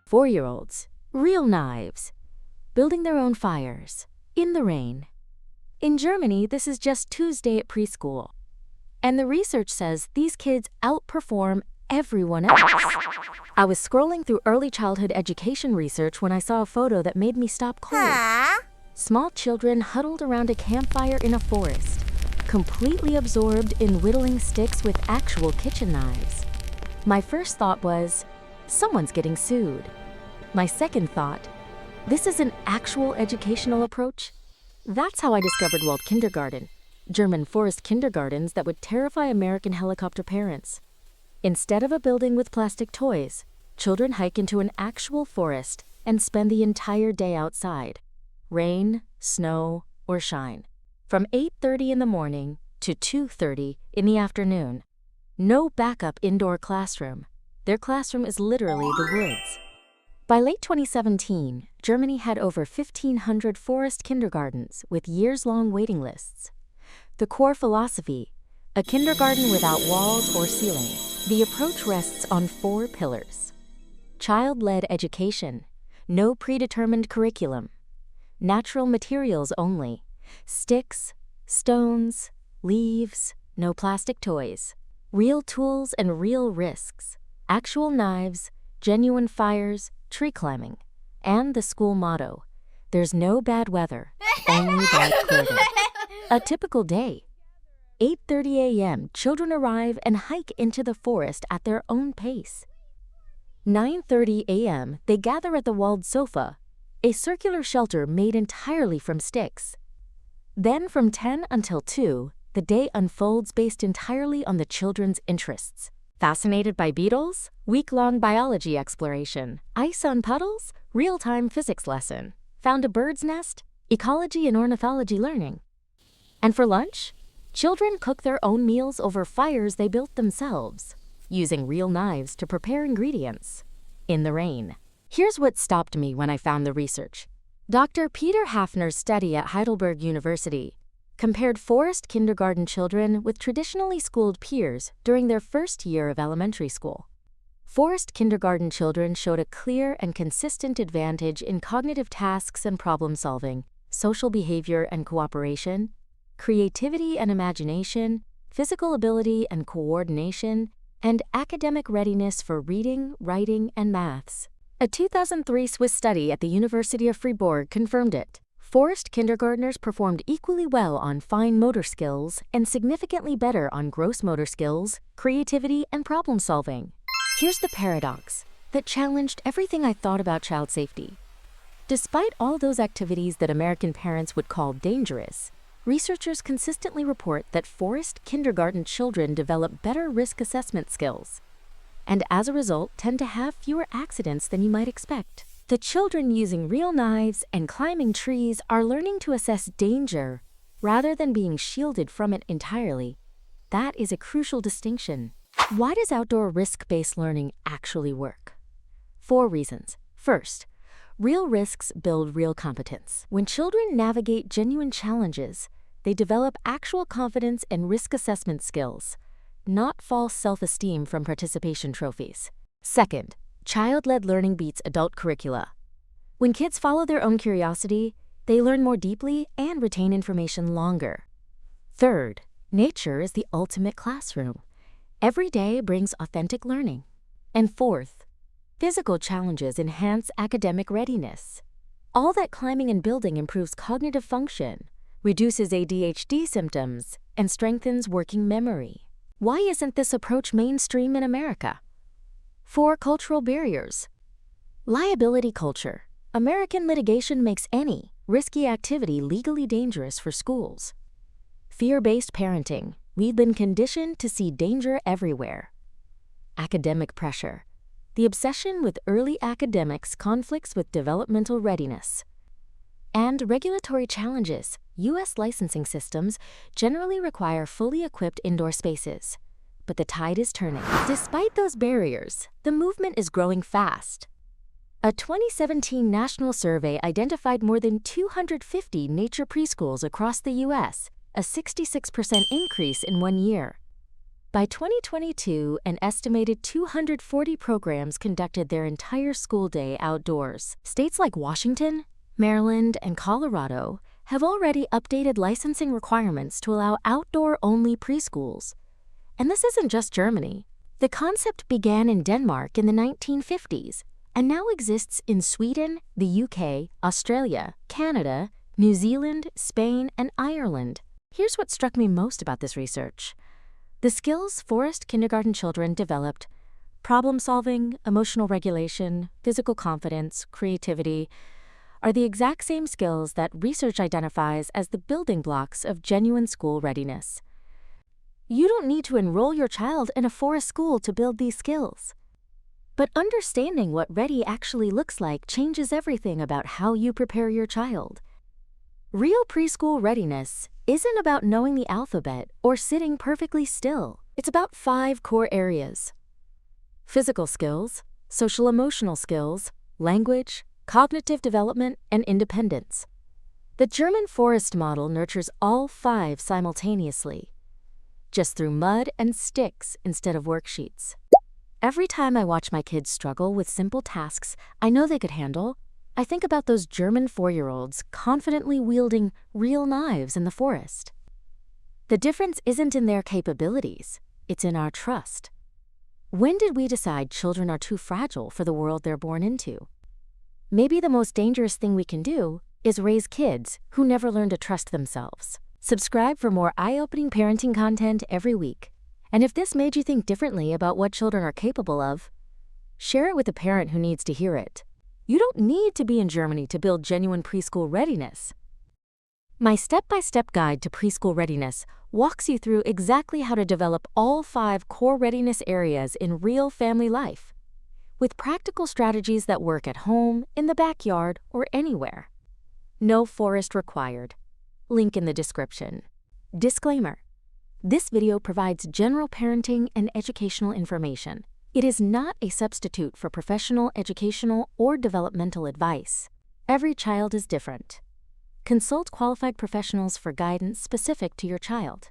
4-year-olds, real knives, building their own fires, in the rain. In Germany, this is just Tuesday at preschool. And the research says these kids outperform everyone else. I was scrolling through early childhood education research when I saw a photo that made me stop cold. Small children huddled around a campfire in a forest, completely absorbed in whittling sticks with actual kitchen knives. My first thought was, someone's getting sued. My second thought, this is an actual educational approach? That's how I discovered Waldkindergarten, German forest kindergartens that would terrify American helicopter parents. Instead of a building with plastic toys, children hike into an actual forest and spend the entire day outside, rain, snow, or shine, from 8:30 in the morning to 2:30 in the afternoon. No backup indoor classroom. Their classroom is literally the woods. By late 2017, Germany had over 1,500 forest kindergartens with years-long waiting lists. The core philosophy, a kindergarten without walls or ceiling. The approach rests on 4 pillars. Child-led education, no predetermined curriculum. Natural materials only, sticks, stones, leaves, no plastic toys. Real tools and real risks, actual knives, genuine fires, tree climbing, and the school motto, there's no bad weather, only bad clothing. A typical day. 8:30 a.m., children arrive and hike into the forest at their own pace. 9:30 a.m., they gather at the walled sofa, a circular shelter made entirely from sticks. Then from 10 until 2, the day unfolds based entirely on the children's interests. Fascinated by beetles? Week-long biology exploration. Ice on puddles? Real-time physics lesson. Found a bird's nest? Ecology and ornithology learning. And for lunch? Children cook their own meals over fires they built themselves, using real knives to prepare ingredients. In the rain. Here's what stopped me when I found the research. Dr. Peter Hafner's study at Heidelberg University compared forest kindergarten children with traditionally schooled peers during their first year of elementary school. Forest kindergarten children showed a clear and consistent advantage in cognitive tasks and problem solving, social behavior and cooperation, creativity and imagination, physical ability and coordination, and academic readiness for reading, writing, and maths. A 2003 Swiss study at the University of Fribourg confirmed it. Forest kindergartners performed equally well on fine motor skills and significantly better on gross motor skills, creativity, and problem solving. Here's the paradox that challenged everything I thought about child safety. Despite all those activities that American parents would call dangerous, researchers consistently report that forest kindergarten children develop better risk assessment skills, and as a result tend to have fewer accidents than you might expect. The children using real knives and climbing trees are learning to assess danger rather than being shielded from it entirely. That is a crucial distinction. Why does outdoor risk-based learning actually work? 4 reasons. First, real risks build real competence. When children navigate genuine challenges, they develop actual confidence and risk assessment skills, not false self-esteem from participation trophies. Second, child-led learning beats adult curricula. When kids follow their own curiosity, they learn more deeply and retain information longer. Third, nature is the ultimate classroom. Every day brings authentic learning. And fourth, physical challenges enhance academic readiness. All that climbing and building improves cognitive function, reduces ADHD symptoms, and strengthens working memory. Why isn't this approach mainstream in America? 4 cultural barriers. Liability culture. American litigation makes any risky activity legally dangerous for schools. Fear-based parenting. We've been conditioned to see danger everywhere. Academic pressure. The obsession with early academics conflicts with developmental readiness. And regulatory challenges. U.S. licensing systems generally require fully equipped indoor spaces. But the tide is turning. Despite those barriers, the movement is growing fast. A 2017 national survey identified more than 250 nature preschools across the U.S., a 66% increase in 1 year. By 2022, an estimated 240 programs conducted their entire school day outdoors. States like Washington, Maryland, and Colorado have already updated licensing requirements to allow outdoor-only preschools. And this isn't just Germany. The concept began in Denmark in the 1950s and now exists in Sweden, the UK, Australia, Canada, New Zealand, Spain, and Ireland. Here's what struck me most about this research. The skills forest kindergarten children developed, problem-solving, emotional regulation, physical confidence, creativity, are the exact same skills that research identifies as the building blocks of genuine school readiness. You don't need to enroll your child in a forest school to build these skills. But understanding what ready actually looks like changes everything about how you prepare your child. Real preschool readiness isn't about knowing the alphabet or sitting perfectly still. It's about 5 core areas: physical skills, social-emotional skills, language, cognitive development, and independence. The German forest model nurtures all 5 simultaneously, just through mud and sticks instead of worksheets. Every time I watch my kids struggle with simple tasks I know they could handle, I think about those German 4-year-olds confidently wielding real knives in the forest. The difference isn't in their capabilities, it's in our trust. When did we decide children are too fragile for the world they're born into? Maybe the most dangerous thing we can do is raise kids who never learn to trust themselves. Subscribe for more eye-opening parenting content every week. And if this made you think differently about what children are capable of, share it with a parent who needs to hear it. You don't need to be in Germany to build genuine preschool readiness. My step-by-step guide to preschool readiness walks you through exactly how to develop all 5 core readiness areas in real family life, with practical strategies that work at home, in the backyard, or anywhere. No forest required. Link in the description. Disclaimer: this video provides general parenting and educational information. It is not a substitute for professional, educational, or developmental advice. Every child is different. Consult qualified professionals for guidance specific to your child.